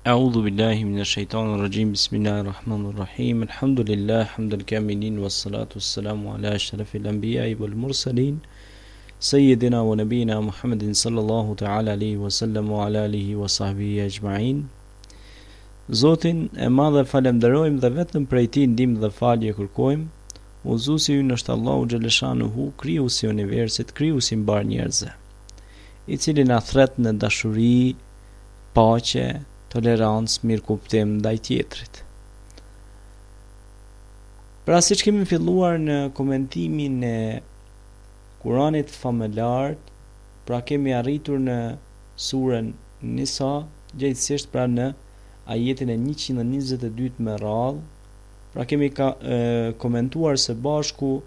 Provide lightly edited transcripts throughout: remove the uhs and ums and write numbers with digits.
أعوذ بالله من الشيطان الرجيم بسم الله الرحمن الرحيم الحمد لله حمد الكاملين والصلاة والسلام على أشرف الأنبياء والمرسلين سيدنا ونبينا محمد صلى الله تعالى عليه وسلم وعلى آله وصحبه أجمعين. Zotin e madhe falenderojmë dhe vetëm prej Tij ndihmë dhe falje kërkojmë. Udhëzuesi ynë është Allahu xhaleshanuhu, krijuesi i universit, krijuesi i mbar njerëzve, i cili na thret në dashuri, paqe, tolerancë, mirëkuptim ndaj tjetrit. Pra, siç kemi filluar në komentimin e Kuranit famëlar, pra kemi arritur në surën Nisa, gjithsesi pra në ajetin e 122 me radhë. Pra kemi komentuar së bashku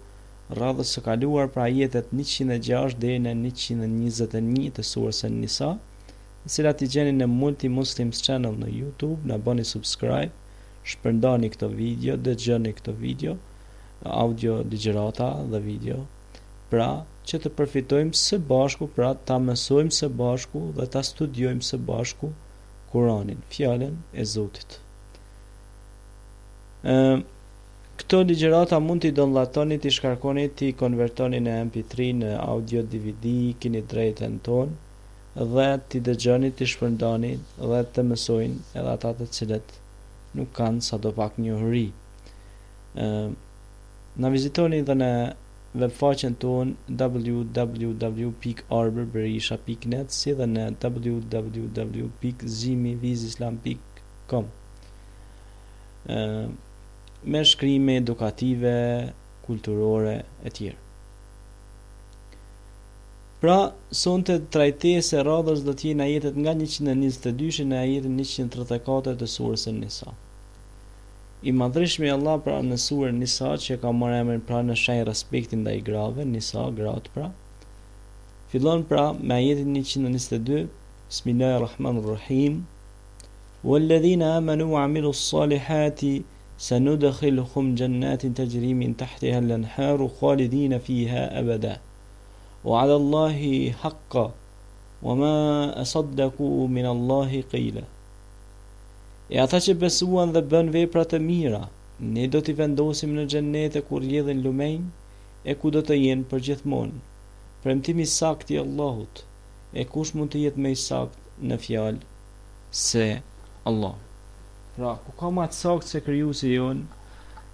radhës së kaluar pra ajetet 106 deri në 121 të surës Nisa, të cilat i gjeni në Multi Muslims Channel në YouTube. Na bëni subscribe, shpërndani këtë video, dëgjoni këtë video, audio, ligjërata dhe video, pra që të përfitojmë së bashku, pra ta mësojmë së bashku dhe ta studiojmë së bashku Kuranin, fjalën e Zotit. Këto ligjërata mund t'i downloadoni, t'i shkarkoni, t'i konvertoni në MP3, në audio DVD, keni drejtën tonë dhe t'i dëgjoni, t'i shpërndani dhe të mësojnë edhe ata të cilët nuk kanë sadopak njohuri. Na vizitoni dhe në webfaqen tonë www.arberberisha.net si dhe në www.zimivizislam.com me shkrime edukative, kulturore e tjerë. Pra, sonte trajtesa e radhës do të jenë ajetet nga 122 në ajetin 134 të surës Nisa. I madhreshmi Allah pra në surën Nisa, që ka marrë emrin pra në shenjë respekti ndaj grave, Nisa, gratë pra, fillon pra me ajetin 122, Bismillahirrahmanirrahim, Walladhina amanu wa amilu s-salihati sanudkhiluhum jannatin tajri min tahtiha al-anharu khalidina fiha abada. وعلى الله حقا وما أصدقوا من الله قيلا. E ata që besuan dhe bën vepra të mira, ne do t'i vendosim në xhenete ku rrjedhin lumenj e ku do të jenë përgjithmonë. Premtimi i saktë i Allahut, e kush mund të jetë më i saktë në fjalë se Allah. Pra, ku ka më të saktë se krijuesi jon,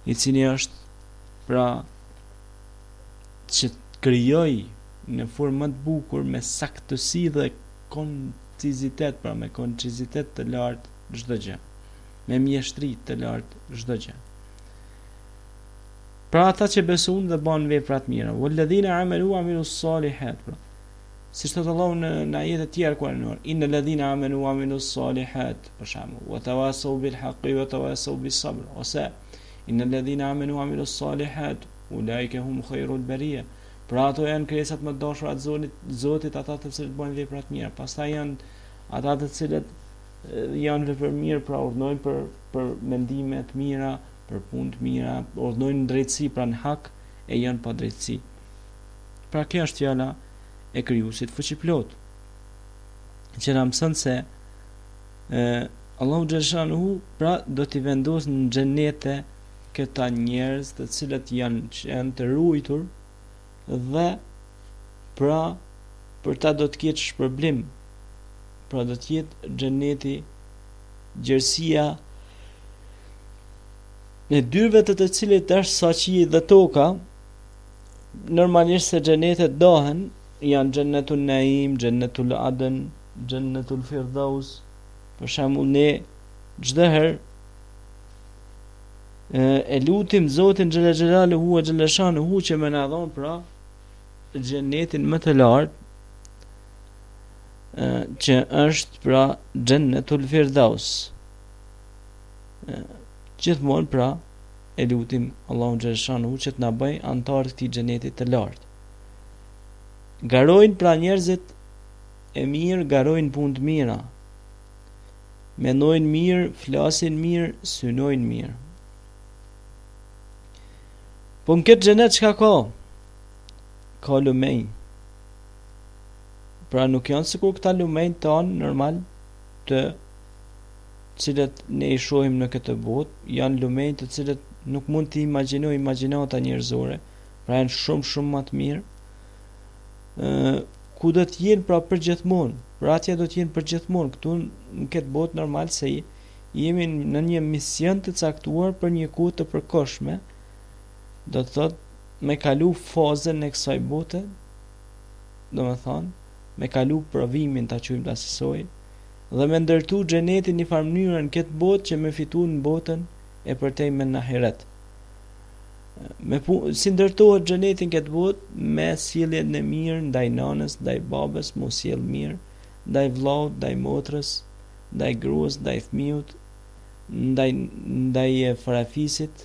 i cili është pra që krijoi në formë më të bukur, me saktësi dhe koncizitet, pra me koncizitet të lartë çdo gjë, me mjeshtri të lartë çdo gjë. Pra ata që besojnë dhe bën vepra të mira, walladhina amanu wa amilus salihat, pra siç thot Allahu në ajete të tjera kuranore, innal ladhina amanu wa amilus salihat, për shembull, wa tawasaw bil haqqi wa tawasaw bis sabr, ose innal ladhina amanu wa amilus salihat ulaika hum khairul bariya. Pra ato janë krijesat më të dashura të Zotit, ata të cilët bëjnë vepra të mira. Pastaj janë ata të cilët janë vepër mirë, pra urdhnojnë për mendime të mira, për punë të mira, urdhnojnë drejtësi, pra në hak e janë pa drejtësi. Pra kjo është fjala e krijuesit fuqiplot, që na mëson se Allahu xhaleshanuhu pra do t'i vendosë në xhenete këta njerëz të cilët janë të ruajtur, dhe pra për ta do të ketë shpërblim, pra do të jetë xheneti gjerësia në dyrëve të cilit është saqi dhe toka. Normalisht se xhenetet dohen, janë xhennetul naim, xhennetul aden, xhennetul firdaus. Për shembull, ne çdo herë e lutim Zotin xhela xhelaluhu ve xheleshanuhu që më na dhon pra xhenetin më të lartë, që është pra xhennetul firdaus. Gjithmonë pra e lutim Allahun xheleshanuhu që të na bëj antar të këtij xheneti të lartë. Garojnë pra njerëzit e mirë, garojnë punë të mira, mendojnë mirë, flasin mirë, synojnë mirë. Po në këtë xhenet çka ka? Ka lumenj. Pra nuk janë sikur këta lumenj tonë normal të cilët ne i shohim në këtë botë, janë lumej të cilët nuk mund të imagjinoj imagjinata njerëzore, pra janë shumë më të mirë, ku do të jenë pra përgjithmonë, pra atje do të jenë përgjithmonë, këtu në këtë botë normal se jemi në një mision të caktuar për një kohë të përkohshme, do të thotë me kalu fazën e kësaj bote, do me thonë, me kalu provimin ta quajmë ta asaj, dhe me ndërtu xhenetin në farë mënyrë në këtë botë që me fitu në botën e përtejme në ahiret. Si ndërtohet xheneti në këtë botë? Me sjelljen e mirë ndaj nanës, ndaj babës, mos sjell mirë, ndaj vllaut, ndaj motrës, ndaj gruas, ndaj fëmijët, ndaj farafisit,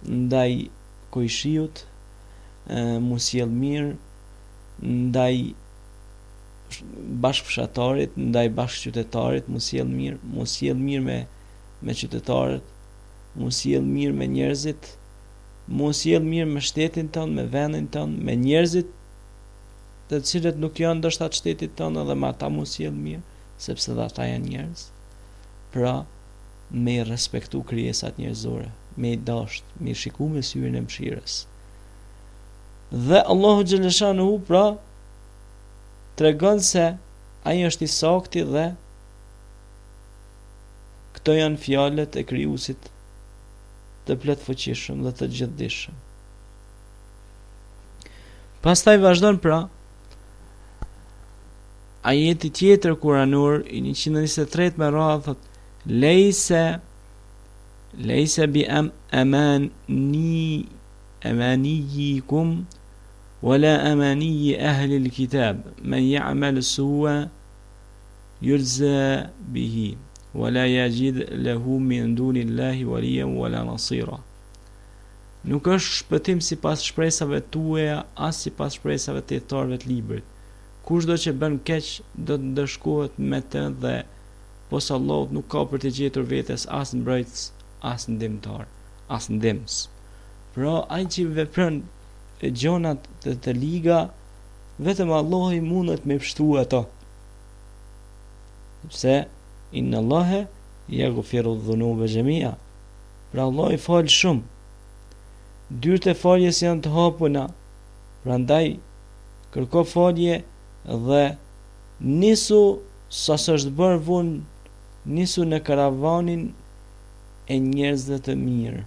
ndaj kujshiut, mos sjell mirë, ndaj bashkëfshatarit, ndaj bashkëqytetarit, mos sjell mirë me qytetarët, mos sjell mirë me njerëzit, mos sjell mirë me shtetin tonë, me vendin tonë, me njerëzit të cilët nuk janë ndoshta të shtetit tonë, edhe me ata mos sjell mirë, sepse dhe ata janë njerëz. Pra, me i respektu krijesat njerëzore, me i dasht, me i shiku me syrin e mëshirës. Dhe Allahu xhaleshanuhu pra tregon se ai është i saktë dhe këto janë fjalët e krijuesit të plotfuqishëm dhe të gjithdijshëm. Pastaj vazhdon pra ajeti tjetër kuranor i 123 me radhë thotë lejse bi amaniyikum wala amaniyi ahli alkitab man ya'mal su'a yujza bihi wala yajid lahu min dunillahi waliyan wala nasira. Nuk është shpëtim sipas shpresave tuaja, as sipas shpresave të jetarëve të librit. Kushdo që bën keq do të ndëshkohet me të dhe pos Allahut nuk ka për të gjetur vetes as mbrojtës, as ndihmtar, as ndihmës. Pra ai që vepron gjonat të liga, vetëm Allahu mundet me pështu ato. Sepse inna Allahe yaghfiru dhunuba jami'a. Pra Allah i fal shumë. Dyert e faljes janë të hapuna. Prandaj kërko falje dhe nisu sa s'është bërë vonë, nisu në karavanin e njerëzve të mirë,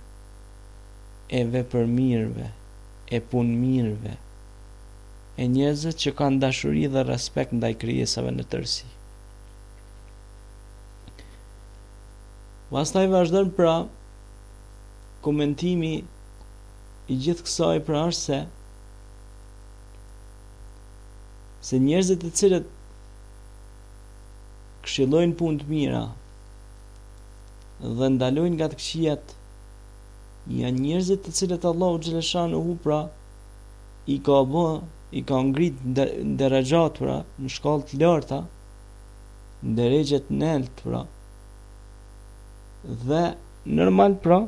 e vepërmirëve, e punëmirëve, e njerëzve që kanë dashuri dhe respekt ndaj krijesave në tërësi. Pastaj vazhdon pra komentimi i gjithë kësaj pra është se njerëzit të cilët këshillojnë punë të mira dhe ndalojnë nga të këqijat janë njerëzit të cilët Allahu xhaleshanuhu pra i ka ngrit ndërexhat pra në shkallë të larta, ndërregjet në lart pra. Dhe normal pra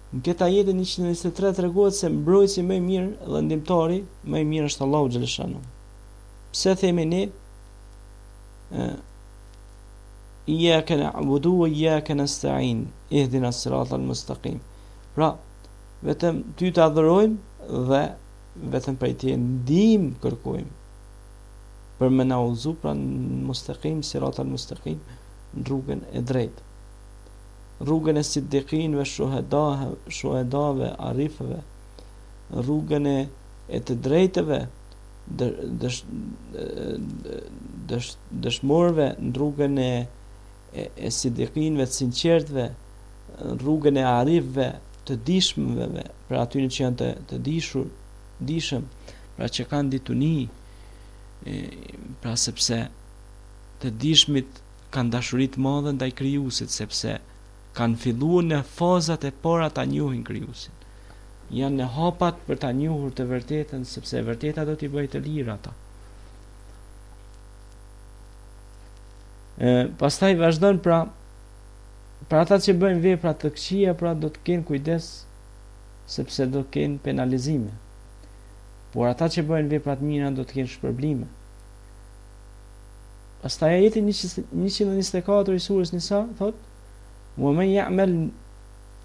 në këtë ajetin 123 tregohet se mbrojtësi më i mirë dhe ndihmtari më i mirë është Allahu xhaleshanuhu. Pse themi ne iyyaka na'budu wa iyyaka nasta'in ihdina as-siratal mustaqim. Pra, vetëm ty të adhurojmë dhe vetëm prej ty ndihmë kërkojmë për më na udhëzu pra në mustaqim, siratal mustaqim, në rrugën e drejtë. Rrugën e siddiqinëve, shuhedave, arifëve, rrugën e të drejtëve, dëshmorëve, në rrugën e siddiqinëve, të sinqertëve, rrugën e arifëve, të dishmëve, pra atyre që janë të dishëm, pra që kanë dituni, pra sepse të dishmit kanë dashuri të madhe ndaj krijuesit, sepse kanë filluar në fazat e para ta njohin krijuesin. Janë në hapat për ta njohur të vërtetën, sepse e vërteta do t'i bëjë të lirë ata. Pastaj vazhdon pra ata që bëjnë vepra të këqija, pra do të kenë kujdes, sepse do të kenë penalizime. Por ata që bëjnë vepra të mira do të kenë shpërblime. Pastaj ajeti 124 i surës Nisa thot: "Wa man ya'mal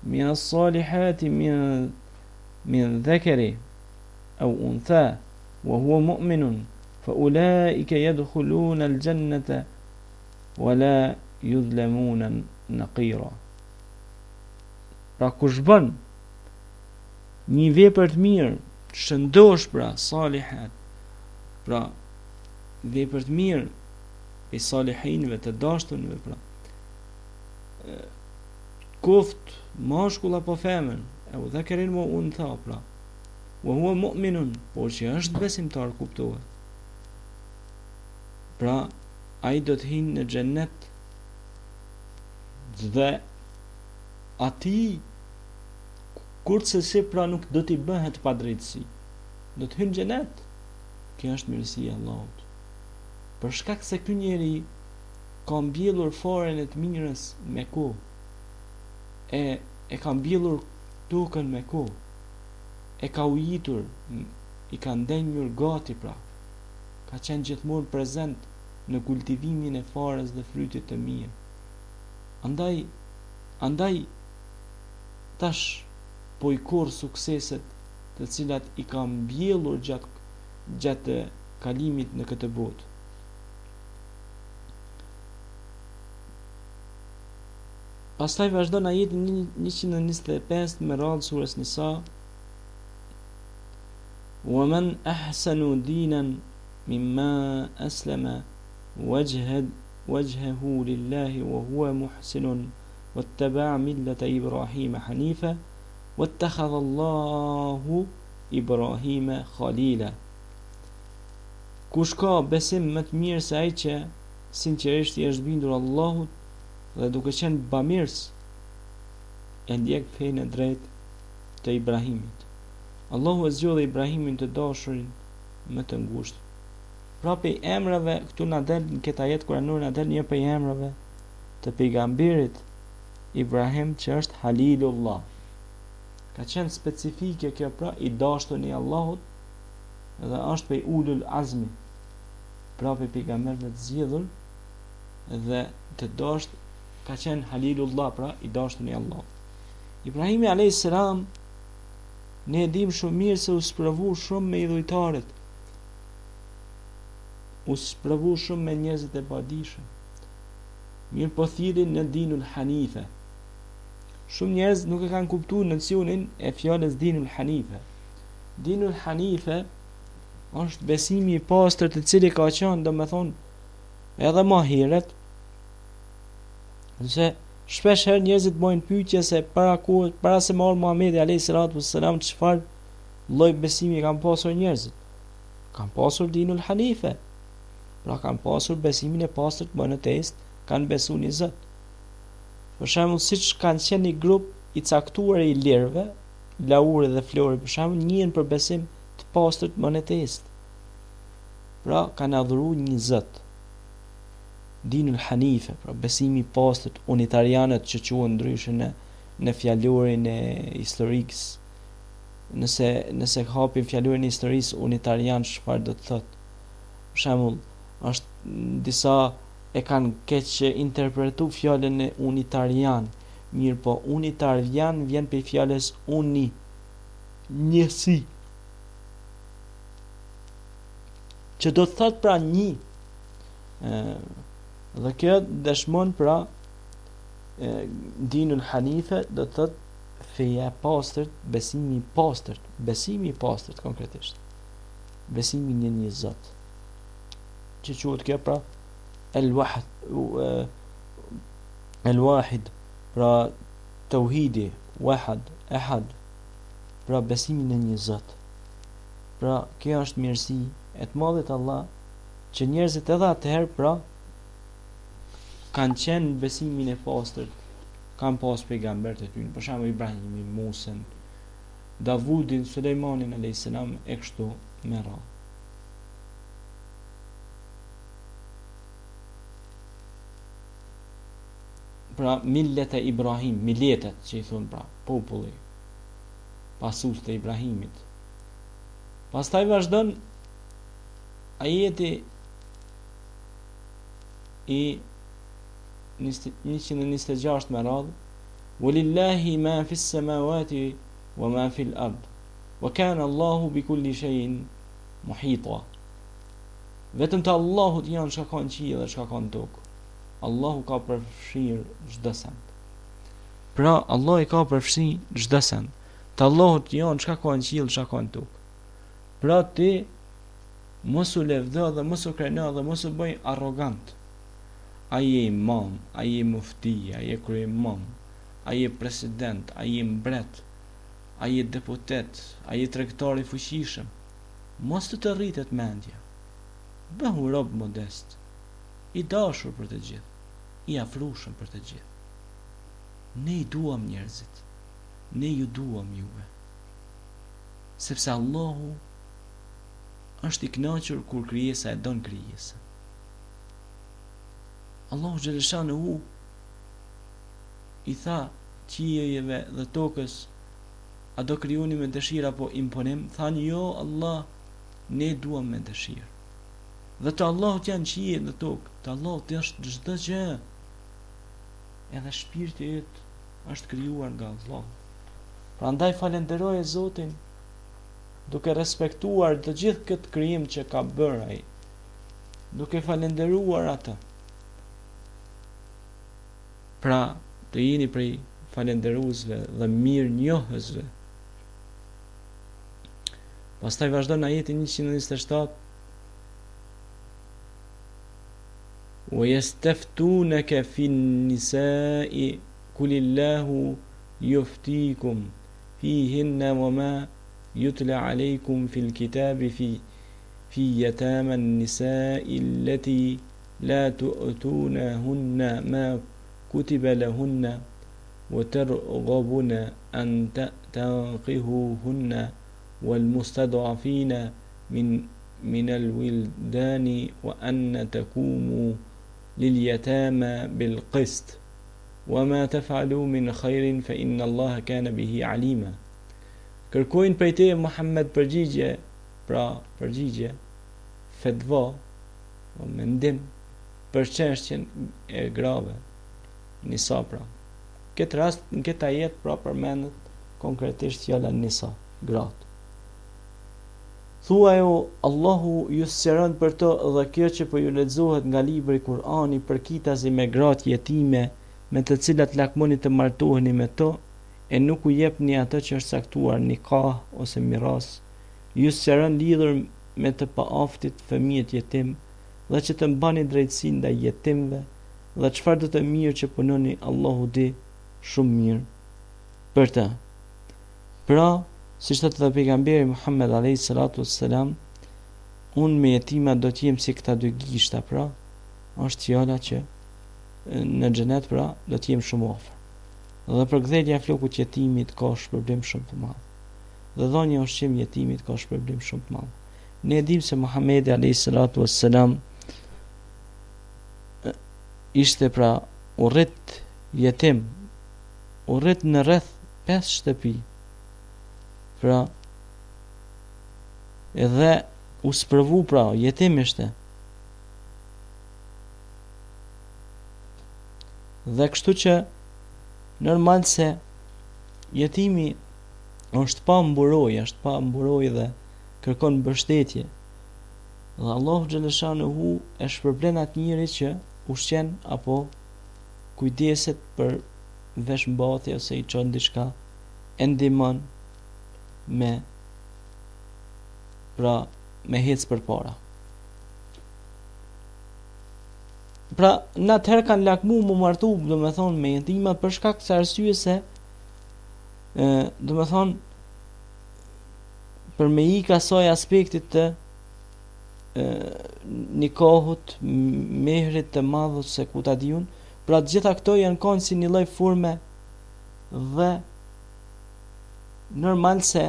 min as-salihati min dhakari aw untha wa huwa mu'minun fa ulaika yadkhuluna al-jannata wa la yudhlamuna naqira." Pra kush bën një vepër të mirë, shëndosh pra salihat, pra vepër të mirë i salihinëve të dashtunëve, pra kuft mashkull apo femër, e u dhakarin mo unë tha, pra wa huwa mu'minun, por që është besimtar, kuptohet, pra ai do të hinë në xhennet, dhe ati kurse si pra nuk do t'i bëhet pa drejtësi, do të hynë xhenet. Kjo është mirësia e Allahut. Për shkak se ky njeri ka mbjellur faren e të mirës me kohë, e ka mbjellur tokën me kohë, e ka ujitur, i ka ndenjur gati, pra ka qenë gjithmonë prezent në kultivimin e farës dhe frytit të mirë. Andaj tash po i korr sukseset të cilat i ka mbjellur gjatë kalimit në këtë botë. Pastaj vazhdon ajeti 125 me radhë surës Nisa: "Wa man ahsanu dinan mimma aslama wajhahu lillahi wa huwa muhsinun wattaba'a millata Ibrahima hanifa wattakhadha Allahu Ibrahima khalila." Kush ka besim më të mirë se ai që sinqerisht i është bindur Allahut dhe duke qenë bamirës, e ndjek fenë e drejtë të Ibrahimit. Allahu e zgjodhi Ibrahimin të dashurin më të ngushtë. Pra pej emrave këtu na del në këtë ajet kuranor, na del një prej emrave të pejgamberit Ibrahim që është Halilullah. Ka qenë specifike kjo, pra i dashtun i Allahut, dhe është prej ulul azmi, pra prej pejgamberëve të zgjedhur dhe të dashur, ka qenë Halilullah, pra i dashtun i Allahut. Ibrahimi alayhis salam, ne e dim shumë mirë se u sprovu shumë me idhujtarët, u sprovu shumë me njerëzit e padijshëm. Mirë po thirrin në dinul hanife. Shumë njerëz nuk e kanë kuptuar nocionin e fjalës dinul hanife. Dinul hanife është besimi i pastër, të cili ka qenë, domethënë, edhe më herët, se shpesh herë njerëzit bojnë pyetje se para se marr Muhamedi alayhis salam çfarë lloj besimi kanë pasur njerëzit. Kanë pasur dinul hanife, pra kanë pasur besimin e pastër monoteist, kanë besuar në Zot. Për shembull, siç kanë qenë një grup i caktuar i lirëve, Lauri dhe Flori, për shembull, njihen për besim të pastër monoteist. Pra kanë adhuruar një Zot. Dinul hanife, pra besimi i pastër, unitarianët që quhen ndryshe në fjalorin e historikës. Nëse hapim fjalorin e historisë unitarian, çfarë do të thotë? Për shembull, është disa e kanë keq interpretu fjalën e unitarian. Mirë po, unitarian vjen për fjalës uni, njësi, që do të thotë pra një. Dhe kjo dëshmon pra dinul hanife, do të thotë feja e pastërt, besimi i pastërt konkretisht, besimi në një Zot, që quhet kjo pra el-wahid, pra tauhidi, wahad, ehad, pra besimi në një Zot. Pra kjo është mirësi e të madhe të Allah, që njerëzit edhe atëherë pra kanë qenë besimin e pastër, kanë pas pejgamberët e tyre, për shembull Ibrahimin, Musën, Davudin, Sulejmanin alayhis salam, e kështu me radhë. Pra millete Ibrahim, miletet që i thon, pra populli pasues të Ibrahimit. Pastaj vazhdon ajeti i 126 me radhë, Walillahi ma fis samawati wa ma fil ard, wa kana Allahu bi kulli shay'in muhita. Vetëm të Allahut janë çka ka në qiell dhe çka ka në tokë. Allahu ka përfshirë çdo send. Pra Allah i ka përfshirë çdo send. Të Allahut janë çka ka në qiell, çka ka në tokë. Pra ti mos u lëvdo dhe mos u kreno dhe mos u bëj arrogant. Ai je imam, ai je mufti, ai je kryemam, ai je president, ai je mbret, ai je deputet, ai je tregtar i fuqishëm. Mos të rritet mendja. Bëhu rob modest, i dashur për të gjithë, i afrushëm për të gjithë. Ne i duam njerëzit, ne ju duam juve, sepse Allahu është i kënaqur kur krijesa e don krijesën. Allahu xhaleshanuhu i tha qiejve dhe tokës, a do krijoni me dëshirë apo imponim? Thanë jo Allah, ne duam me dëshirë. Dhe të Allahut janë qiej dhe tokë, të Allahut është çdo gjë. Edhe shpirti yt është krijuar nga Allah. Prandaj falenderoje Zotin, duke respektuar të gjithë këtë krijim që ka bërë ai, duke falenderuar atë. Pra, të jeni prej falenderuesve dhe mirë njohësve. Pastaj vazhdon ajetin 127. وَيَسْتَفْتُونَكَ فِي النِّسَاءِ قُلِ اللَّهُ يُفْتِيكُمْ فِيهِنَّ وَمَا يُتْلَى عَلَيْكُمْ فِي الْكِتَابِ في يتامى النساء التي لا تؤتونهن ما كتب لهن وترغبون أن تنكحوهن والمستضعفين من الولدان وأن تقوموا لليتامى بالقسط وما تفعلوا من خير فإن الله كان به عليما. Kërkojnë prej teje Muhammed përgjigje, fetva, mendim për çështjen e grave, nisa pra. Këtë rast, në këtë ajet pra përmendet konkretisht fjala nisa, gratë. Thuajo, Allahu ju sqaron për to dhe kjo që po ju lexohet nga libri Kur'ani përkitazi me gratë jetime, me të cilat lakmoni të martoheni me to, e nuk u jepni ato që është saktuar nikah ose miras. Ju sqaron lidhur me të paaftit fëmijët jetim dhe që të mbani drejtësi ndaj jetimve dhe çfarë do të mirë që punoni, Allahu di shumë mirë për të. Pra, siç thotë dhe pejgamberi Muhammed alayhi salatu wassalam, unë me jetima do të jem si këta dy gishta, pra, është fjala që në xhenet pra do të jem shumë afër. Dhe përkthjelja e flokut jetimit ka shpërblim shumë të madh. Dhe dhënia ushqim jetimit ka shpërblim shumë të madh. Ne dim se Muhamedi alayhi salatu wassalam ishte pra urrit jetim, urrit në rreth 5 shtëpi. Pra edhe u sprovu pra jetim ishte. Dhe kështu që normal se jetimi është pa mburoj dhe kërkon mbështetje. Dhe Allahu xhaleshanuhu e shpërblen atë njeri që ushqen apo kujdeset për veshmbathje ose i çon diçka, e ndihmon me hec përpara. Pra, në atëherë kanë lakmu më martu, do me thonë, me jetimat për shkak të arsye se, do me thonë, për me i kasoj aspektit të nikahut, mehrit të madhut se ku ta diun, pra gjitha këto janë kanë si një lloj forme dhe normal se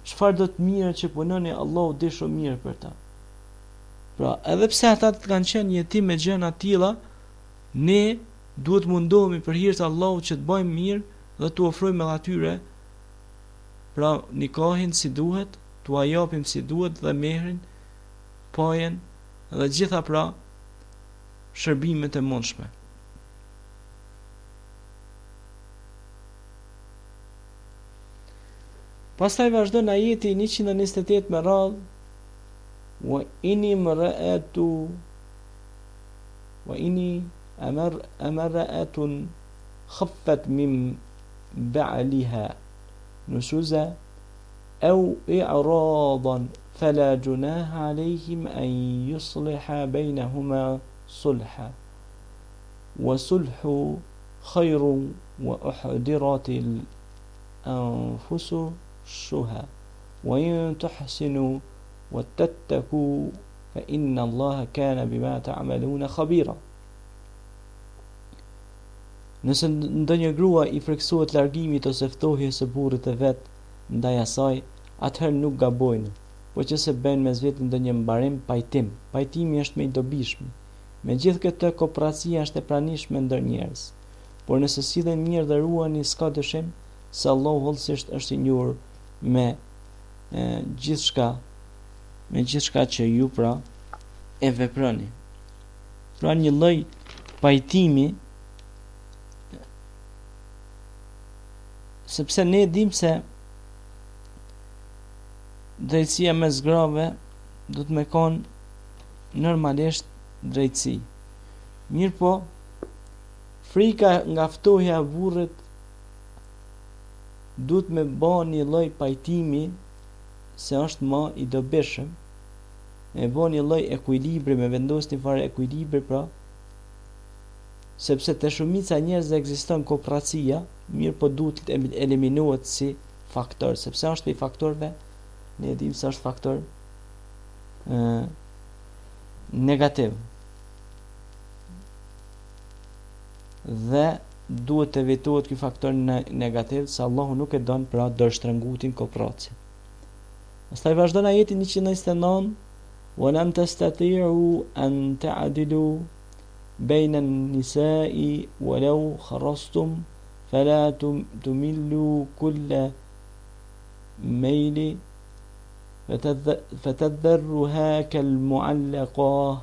çfarë do të mirë që punoni, Allahu di shumë mirë për ta. Pra, edhe pse ata të kanë qenë jetim me gjëra të tilla, ne duhet mundohemi për hir të Allahut që të bëjmë mirë dhe t'u ofrojmë edhe atyre pra nikahin si duhet, t'u japim si duhet dhe mehrin, pajen dhe gjitha pra shërbimet e mundshme. Pastaj vazhdon ajeti 128 me radhë: wa ini amra'atun khaffat min ba'liha nusuza aw i'radan fala junaha alayhim an yusliha baynahuma sulha wa sulhu khayrun wa uhdiratil anfusu shuha wa in tuhsinu وتتقوا فإن الله كان بما تعملون خبيرا. Nëse ndonjë grua i friksohet largimit ose ftohjes së burrit të vet ndaj asaj, atëherë nuk gabojnë, por që se bën mes vetë ndonjë mbarim pajtim. Pajtimi është më i dobishëm. Megjithë këtë, kooperacia është e pranishme ndër njerëz. Por nëse sillen mirë dhe ruani, s'ka dyshim se Allahu hollësisht është i njohur me gjithçka që ju pra e veproni. Pra një lloj pajtimi, sepse ne dim se drejtësia mes grave do të më konë normalisht drejtësi. Mirë po, frika nga ftohja e burrit duhet me bë një lloj pajtimi se është më i dobishëm, e bën një lloj ekuilibri, me vendosur një farë ekuilibri pra, sepse te shumica njerëzve ekziston kooperacia, mirë po duhet të eliminohet si faktor, sepse është i faktorëve, ne e dim se është faktor negativ. Dhe duhet të evitohet ky faktor negativ, se Allahu nuk e don pra dërshtërëngutin kooperacion. Pastaj vazhdon ajeti 129: وَلَمْ تَسْتَطِيعُوا أَنْ تَعْدِلُوا بَيْنَ النِّسَاءِ وَلَوْ خَرَصْتُمْ فَلَا تُمِلُّوا كُلَّ مَيْلٍ فَتَذَرُوهَا كَالْمُعَلَّقَةِ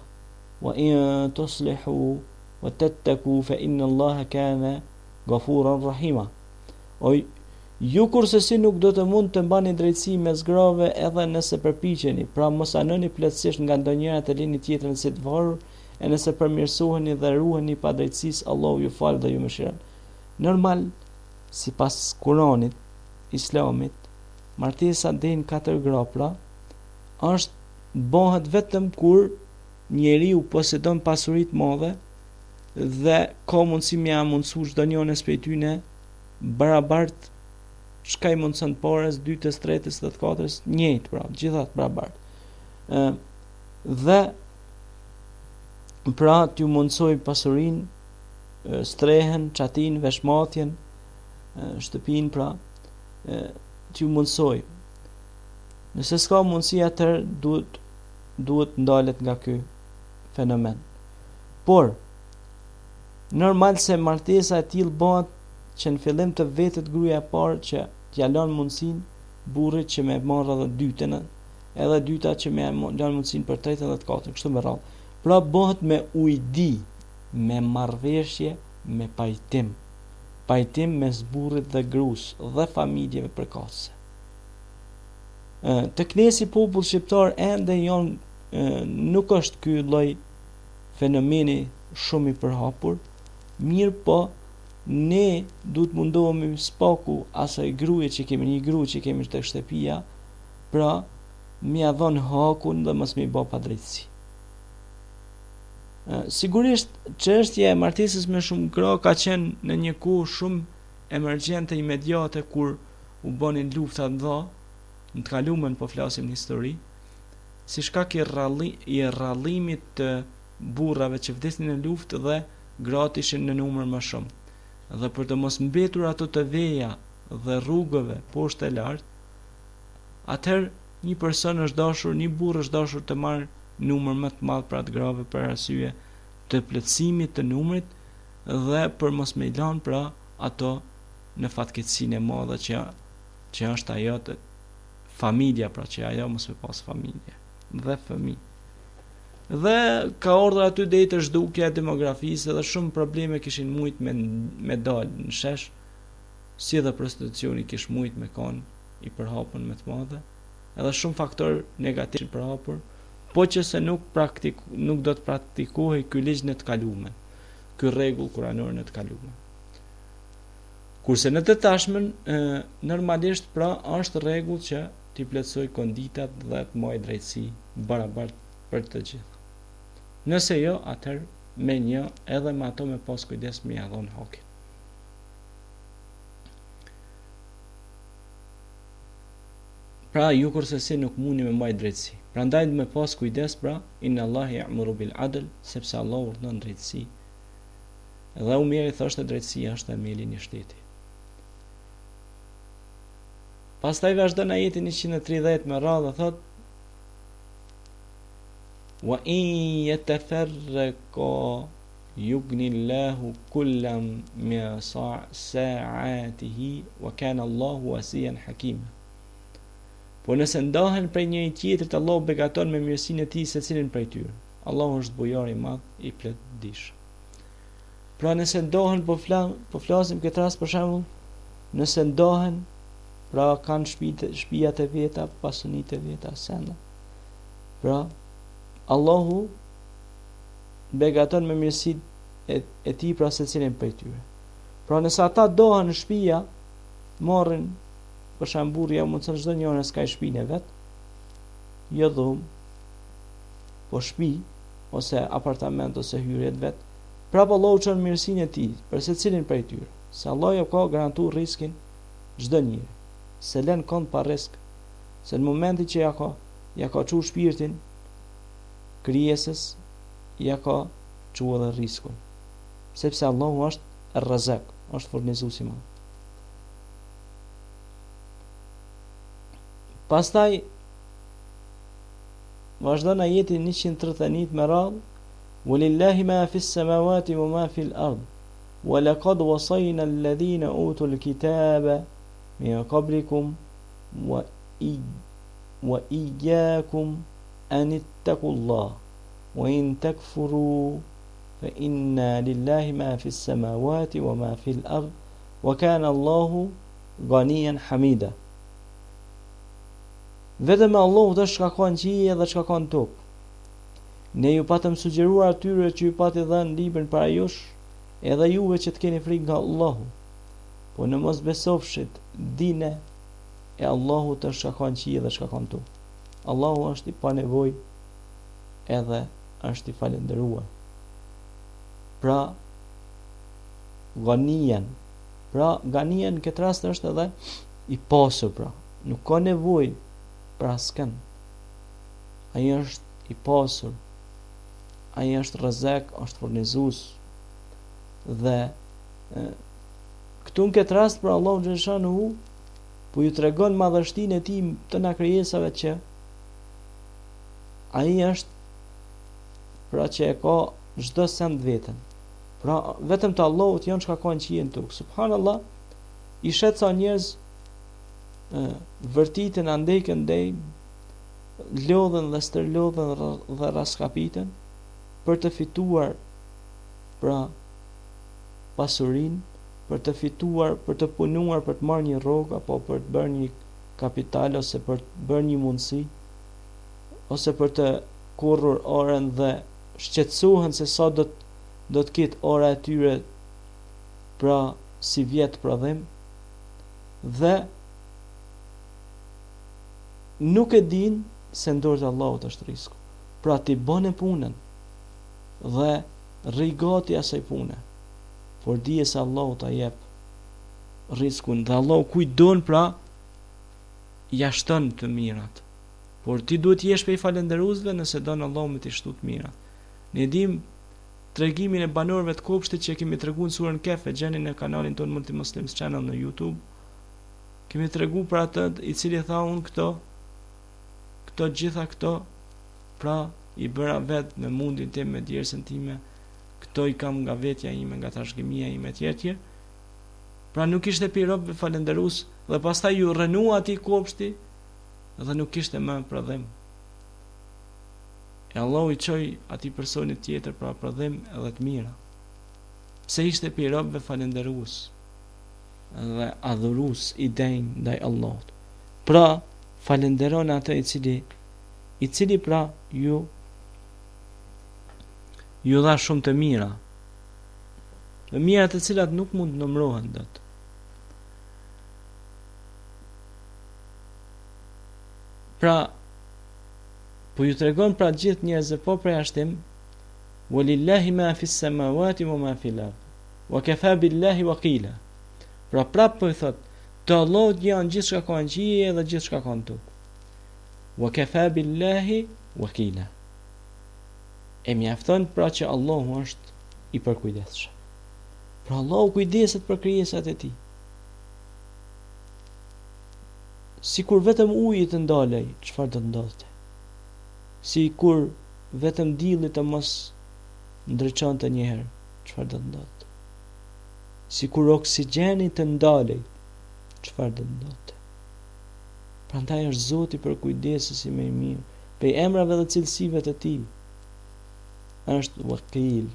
وَإِنْ تُصْلِحُوا وَتَتَّقُوا فَإِنَّ اللَّهَ كَانَ غَفُورًا رَحِيمًا. Ju kurse si nuk do të mund të mbani drejtësi mes grave edhe nëse përpiqeni, pra mos anoni plotësisht nga ndonjëra të lini tjetrën si të varur, e nëse përmirësoheni dhe ruheni pa drejtësisë, Allahu ju fal dhe ju mëshiron. Normal, sipas Kuranit, Islamit, martesa deri në 4 gra pra bëhet vetëm kur njeriu posedon pasuri të madhe dhe ka mundësi me ia mundësu çdo njëri prej tyre barabart. Shka i mundëson pares, dytës, tretës dhe të katërës, njëjtë pra, gjithat barabart. Dhe pra t'ju mundësoj pasurin, strehen, çatin, veshmatjen, shtëpin pra, t'ju mundësoj. Nëse s'ka mundësi, atëherë duhet ndalet nga ky fenomen. Por normal se martesa e tillë bëhet që në fillim të vetët gruaja e parë që t'ja lën mundësinë burrit që me marrë edhe dytën, edhe dyta që me lën mundësinë për tretën dhe të katërën, kështu me radhë. Pra bëhet me ujdi, me marrëveshje, me pajtim mes burrit dhe gruas dhe familjeve përkatëse. Të knesi popull shqiptar ende nuk është ky lloj fenomeni shumë i përhapur, mirë po ne duhet mundohemi spaku asaj gruaje që kemi, një grua që kemi tek shtëpia, pra mi ia dhon hakun dhe mos mi bë padrejtësi. Sigurisht çështja e martesës me shumë gra ka qenë në një kohë shumë emergjente, imediate, kur u bënin lufta të mëdha, në të kalumen po flasim në histori, si shkak i rrallimit të burrave që vdesnin në luftë dhe gratë ishin në numër më shumë. Dhe për të mos mbetur ato të veja dhe rrugëve poshtë e lartë, atëherë një person është dashur, një burr është dashur të marrë numër më të madh për atë grave për arsye të plotësimit të numrit dhe për mos me lënë pra ato në fatkeqësinë e madhe që është ajo të familja, pra që ajo mos me pas familje dhe fëmijë. Dhe ka ardhur aty deri te zhdukja e demografisë dhe shumë probleme kishin mujt me dalë në shesh, si edhe prostitucioni kish mujt me kanë i përhapur me të madhe, edhe shumë faktor negativ i përhapur, po që se nuk do të praktikohej ky ligj në të kalumen, ky rregull kuranor në të kalumen. Kurse në të tashmen, normalisht pra është rregull që t'i plotësoj konditat dhe të mojë drejtësi barabart për të gjithë. Nëse jo, atëherë me një edhe me ato me pas kujdes me ia dhon hakin. Pra ju kurse si nuk mundi me mbajt drejtësi. Prandaj me pas kujdes pra, inna Allahi ya'muru bil adl, sepse Allah urdhon drejtësi. Dhe Umeri thoshte drejtësia është themeli i shtetit. Pastaj vazhdon ajetin 130 me radhë thot: Wa in yatafarraqa yugni Allahu kullam min sa'atihi wa kana Allahu wasi'an hakima. Po nëse ndahen prej njëri tjetrit, Allahu begaton me mirësinë e tij secilin prej tyre. Allahu është bujari i madh i plot dish. Pra nëse ndahen, po flasim këtë rast për shembull, nëse ndahen, pra kanë shtëpijat e veta, pasunitë e veta, senda. Pra Allahu begaton me mirësinë e tij pra secilin prej tyre. Pra nëse ata dohen në shtëpia, marrin për shembull, ja mund të çdo njëri s'ka shtëpinë e vet, jo dhum, po shtëpi ose apartament ose hyrje të vet. Prapë Allahu çon mirësinë e tij për secilin prej tyre. Se Allahu ka garantuar riskin çdo njeri. Se lën kont pa risk, se në momentin që ja ka çuar shpirtin krijesës, ja ka çuar edhe riskun. Sepse Allahu është Ar-Razak, është furnizuesi i madh. Pastaj vazhdon ajeti 131 me radhë: Walillahi ma fis samawati wa ma fil ard, wa laqad wasayna alladhina utul kitaba min qablikum wa iyyakum an ittaqullaha wa in takfuru fa inna lillahi ma fis samawati wa ma fil ard wa kana Allahu ghaniyan hamida. Vetëm Allahu dhe çka ka në qiell dhe çka ka në tokë. Ne ju patëm sugjeruar atyre që ju pati dhënë librin para jush, edhe juve që të keni frikë nga Allahu. Po në mos besofshit dine e Allahu të çka ka në qiell dhe çka ka në tokë. Allahu është i panevojë edhe është i falendëruar. Pra ganian. Pra ganian në këtë rast është edhe i pasur, pra nuk ka nevojë për askën. Ai është i pasur, ai është Razak, është furnizues. Dhe këtu në këtë rast për Allahu xhaleshanu po ju tregon madhështinë e tij të na krijesave që ai është pra që e ka çdo send vetën. Pra vetëm te Allahut janë çka ka në qiell tokë. Subhanallahu, i shet sa njerëz vërtitën andejkën ndej, lodhen dhe stërlodhen dhe raskapiten për të fituar pra pasurin, për të fituar, për të punuar, për të marrë një rrogë apo për të bërë një kapital ose për të bërë një mundësi ose për të korrur orën dhe shqetësohen se sa do të ketë ora e tyre pra si vjet prodhim dhe nuk e din se ndorë të Allahut është risku. Pra ti bën e punën dhe rrigati asaj pune, por dije se Allahu ta jep riskun dhe Allahu kujdon pra ja shton të mirat. Por ti duhet të jesh prej falëndëruesve nëse don Allahu me të shtu të mirat. Ne dim tregimin e banorëve të Kopshtit që kemi treguar në surën Kehf, gjeni në kanalin ton Multi Muslims Channel në YouTube. Kemi treguar për atë i cili tha unë këto gjitha këto pra i bëra vet me mundin tim, me djersën time, këto i kam nga vetja ime, nga trashëgimia ime etj. Pra nuk ishte pi robëve falëndërues dhe pastaj ju rënua atij Kopshti dhe nuk kishte më prodhim. E Allahu i çoi atij personit tjetër pra prodhim edhe të mira. Pse ishte pi robëve falënderues dhe adhurues i denj ndaj Allahut. Pra falënderon atë i cili pra ju dha shumë të mira. Të mira të cilat nuk mund të numërohen dot. Pra po ju tregon pra gjithë njerëzve po për jashtim, walillahi ma fis samawati wa ma fil ard, wa kafa billahi wakila. Pra prap po i thot, te Allahut janë gjithçka ka në qiell dhe gjithçka ka në tokë. Wa kafa billahi wakila. E mjafton pra që Allahu është i përkujdesshëm. Pra Allahu kujdeset për krijesat e tij. Sikur vetëm uji të ndalej, çfarë do të ndodhte? Sikur vetëm dielli të mos ndriçonte një herë, çfarë do të ndodhte? Sikur oksigjeni të ndalej, çfarë do të ndodhte? Prandaj është Zoti përkujdesës i më i mirë, pe emrave dhe cilësive të tij. Është Wakil,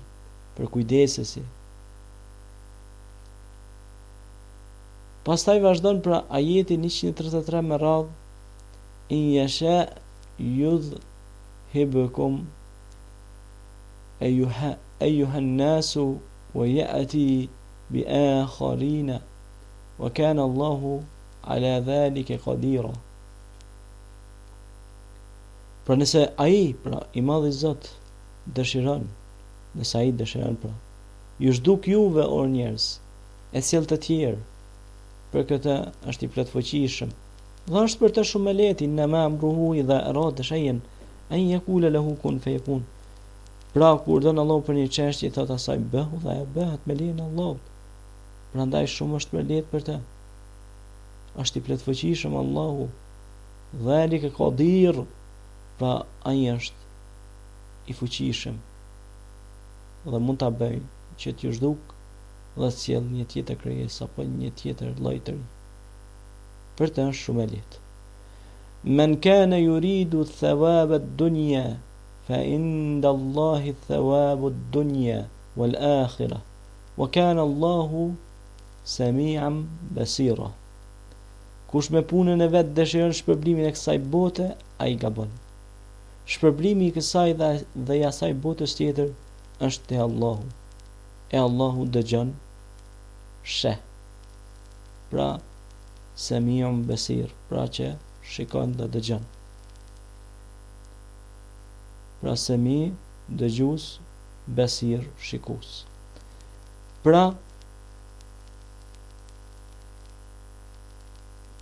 përkujdesësi. Pastaj vazhdon pra ajeti 133 me radhë, in yasha yudhhibukum ayyuha an-nasu wa ya'ti bi akharina wa kana Allahu ala dhalika qadira. Pra nëse ai, pra i madhi Zot dëshiron, nëse ai dëshiron pra, ju zhduk juve o njerëz, e sjell të tjerë. Për këtë është i plotfuqishëm. Dhe është për të shumë lehtë, në ma amruhu idha arada shay'an an yaqula lahu kun fayakun. Pra kur don Allahu për një çështje, thot asaj bëhu dhe ajo bëhet me lejen e Allahut. Prandaj shumë është për lehtë për të. Është i plotfuqishëm Allahu. Dhalika qadir. Pra ai është i fuqishëm. Dhe mund ta bëj që t'ju zhduk dhe sjell një tjetër krijesë apo një tjetër lloj të ri. Për të është shumë e lehtë. Men kana yuridu thawaba ad-dunya fa inda Allahi thawabu ad-dunya wal akhirah wa kana Allahu sami'an basira. Kush me punën e vet dëshiron shpërblimin e kësaj bote, ai gabon. Shpërblimi i kësaj dhe i asaj botës tjetër është te Allahu. E Allahu dëgjon, sheh. Pra Samiun Basir, pra që shikon dhe dëgjon. Pra Sami dëgjues, Basir shikues. Pra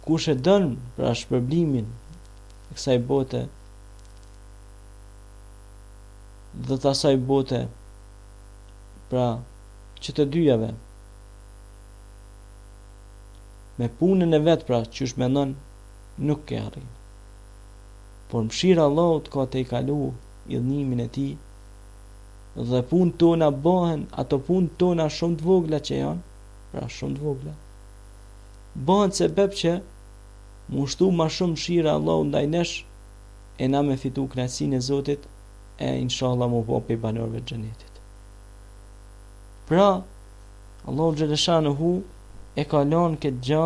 kush e don pra shpërblimin e kësaj bote dhe të asaj bote, pra që të dyjave, me punën e vet pra që është mendon nuk ke arrin. Por mëshira Allahut ka të i kalu idhnimin e tij dhe punë tona bëhen, ato punë tona shumë të vogla që janë, pra shumë të vogla, bëhen sebeb që mu shtu ma shumë mëshira Allahut ndaj nesh, e na me fitu kënaqësinë e Zotit, e inshallah mu po pe banorëve të xhenetit. Pra Allahu xhaleshanuhu e ka lënë këtë gjë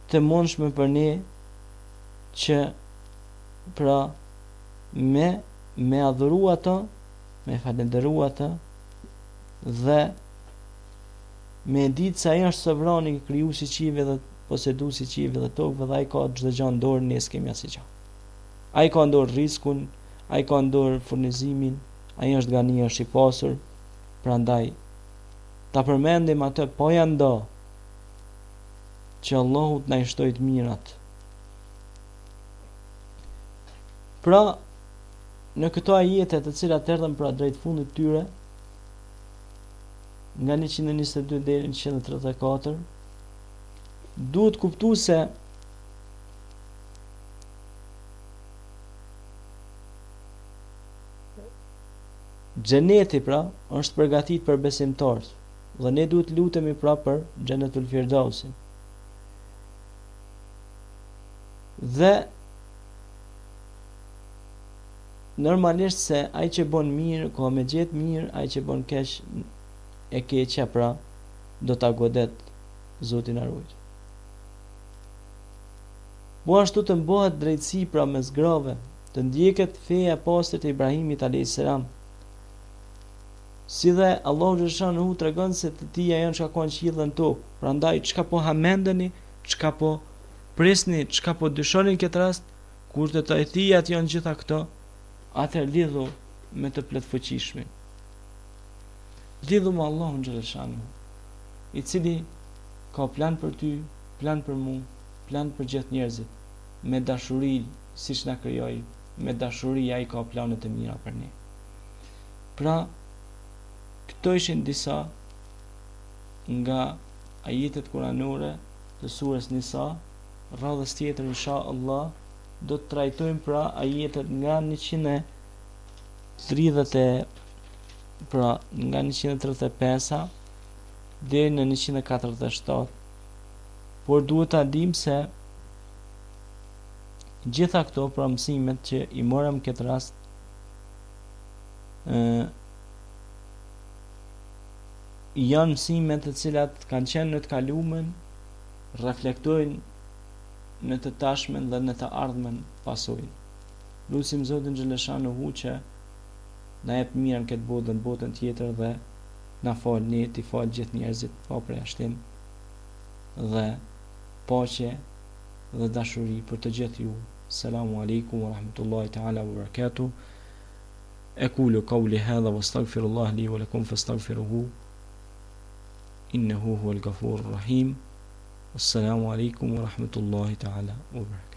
të mundshme për ne që pra me adhuru ato, me falenderu ato dhe me ditë se ai është sovrani, krijuesi i qiejve dhe poseduesi i qiejve dhe tokëve, dhe ai ka çdo gjë në dorë, ne s'kemi asnjë gjë. Ai ka në dorë rrezikun, ai ka në dorë furnizimin, ai është gani, është i pasur. Prandaj ta përmendim atë po ja ndo që Allahu të na i shtoj të mirat. Pra në këto ajete të cilat erdhën pra drejt fundit tyre, nga 122 deri në 134, duhet kuptu se xheneti pra është përgatit për besimtarët dhe ne duhet lutemi pra për xhenetul firdausin. Dhe normalisht se ai që bën mirë ka me gjetë mirë, ai që bën keq e keqja pra do ta godet, Zoti na ruaj. Po ashtu të mbohet drejtësi pra mes grave, të ndjeket feja e pastërt e Ibrahimit a.s. Si dhe Allahu xhallahu tregon se të tija janë çka kanë qiell në tokë. Prandaj çka po hamendeni, çka po prisni, çka po dyshoni në këtë rast, kur të tajtijat janë gjitha këto, atëherë lidhu me të plotfuqishmin. Lidhu me Allahun xhallahu, i cili ka plan për ty, plan për mua, plan për gjithë njerëzit, me dashuri siç na krijoi, me dashuri ai ka planet e mira për ne. Pra, këto ishin disa nga ajetet kuranore të surës Nisa. Radhës tjetër inshallah do të trajtojmë pra ajetet nga 135 deri në 147. Por duhet ta dim se gjitha këto pra mësimet që i morëm këtë rast janë mësime të cilat kanë qenë në të kalumen, reflektojnë në të tashmen dhe në të ardhmen pasojnë. Lutim Zotin xhaleshanuhu që na jep mirën këtë botë dhe në botën tjetër dhe na fal ne, ti fal gjithë njerëzit pa përjashtim dhe paqe dhe dashuri për të gjithë ju. Selamu alaikum wa rahmatullahi ta'ala wa barakatuh. Aqulu qawli hadha wa astaghfirullah li wa lakum fastaghfiruhu innahu huwal ghafurur rahim. Assalamu alaikum wa rahmatullahi ta'ala wa barakatuh.